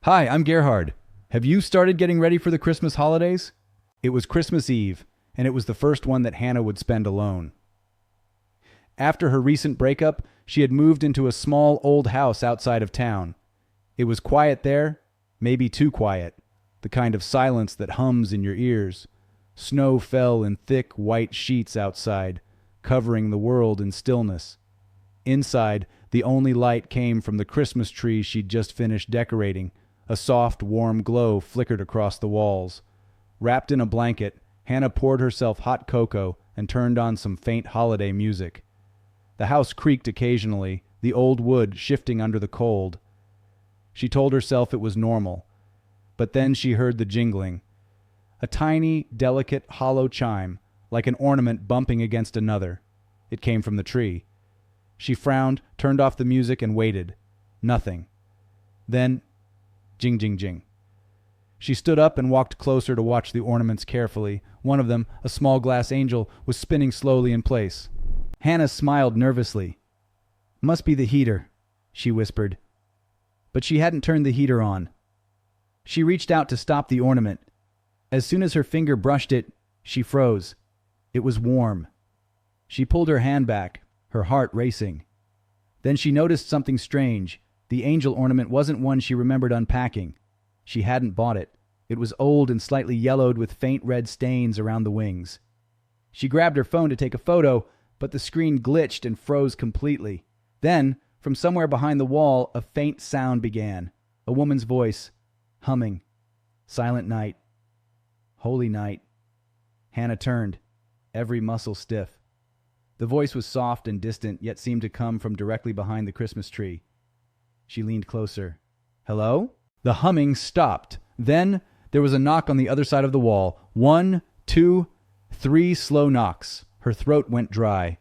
Hi, I'm Gerhard. Have you started getting ready for the Christmas holidays? It was Christmas Eve, and it was the first one that Hannah would spend alone. After her recent breakup, she had moved into a small old house outside of town. It was quiet there, maybe too quiet, the kind of silence that hums in your ears. Snow fell in thick white sheets outside, covering the world in stillness. Inside, the only light came from the Christmas tree she'd just finished decorating. A soft, warm glow flickered across the walls. Wrapped in a blanket, Hannah poured herself hot cocoa and turned on some faint holiday music. The house creaked occasionally, the old wood shifting under the cold. She told herself it was normal. But then she heard the jingling. A tiny, delicate, hollow chime, like an ornament bumping against another. It came from the tree. She frowned, turned off the music, and waited. Nothing. Then, jing, jing, jing. She stood up and walked closer to watch the ornaments carefully. One of them, a small glass angel, was spinning slowly in place. Hannah smiled nervously. "Must be the heater," she whispered. But she hadn't turned the heater on. She reached out to stop the ornament. As soon as her finger brushed it, she froze. It was warm. She pulled her hand back, her heart racing. Then she noticed something strange. The angel ornament wasn't one she remembered unpacking. She hadn't bought it. It was old and slightly yellowed with faint red stains around the wings. She grabbed her phone to take a photo, but the screen glitched and froze completely. Then, from somewhere behind the wall, a faint sound began. A woman's voice, humming. Silent night. Holy night. Hannah turned, every muscle stiff. The voice was soft and distant, yet seemed to come from directly behind the Christmas tree. She leaned closer. "Hello?" The humming stopped. Then there was a knock on the other side of the wall. 1, 2, 3 slow knocks. Her throat went dry.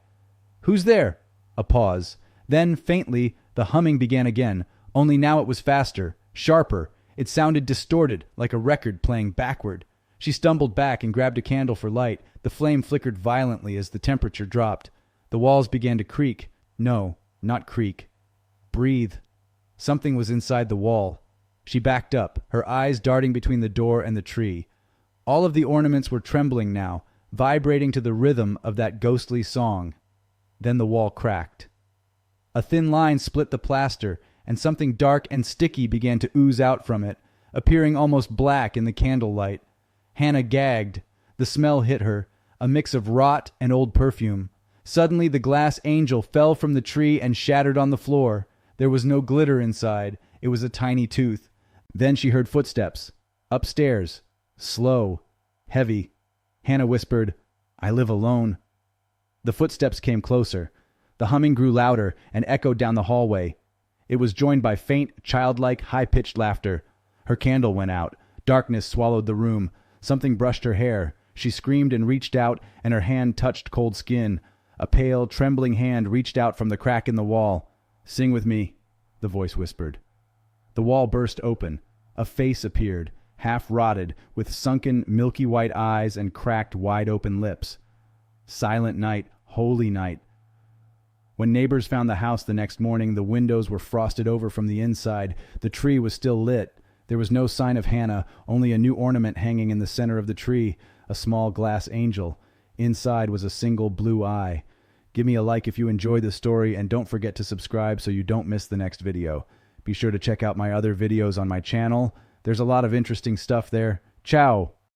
"Who's there?" A pause. Then, faintly, the humming began again, only now it was faster, sharper. It sounded distorted, like a record playing backward. She stumbled back and grabbed a candle for light. The flame flickered violently as the temperature dropped. The walls began to creak. No, not creak. Breathe. Something was inside the wall. She backed up, her eyes darting between the door and the tree. All of the ornaments were trembling now, vibrating to the rhythm of that ghostly song. Then the wall cracked. A thin line split the plaster, and something dark and sticky began to ooze out from it, appearing almost black in the candlelight. Hannah gagged. The smell hit her, a mix of rot and old perfume. Suddenly the glass angel fell from the tree and shattered on the floor. There was no glitter inside. It was a tiny tooth. Then she heard footsteps. Upstairs. Slow. Heavy. Hannah whispered, "I live alone." The footsteps came closer. The humming grew louder and echoed down the hallway. It was joined by faint, childlike, high-pitched laughter. Her candle went out. Darkness swallowed the room. Something brushed her hair. She screamed and reached out, and her hand touched cold skin. A pale, trembling hand reached out from the crack in the wall. "Sing with me," the voice whispered. The wall burst open. A face appeared, half rotted, with sunken, milky white eyes and cracked, wide-open lips. Silent night, holy night. When neighbors found the house the next morning, the windows were frosted over from the inside. The tree was still lit. There was no sign of Hannah, only a new ornament hanging in the center of the tree, a small glass angel. Inside was a single blue eye. Give me a like if you enjoyed the story, and don't forget to subscribe so you don't miss the next video. Be sure to check out my other videos on my channel. There's a lot of interesting stuff there. Ciao!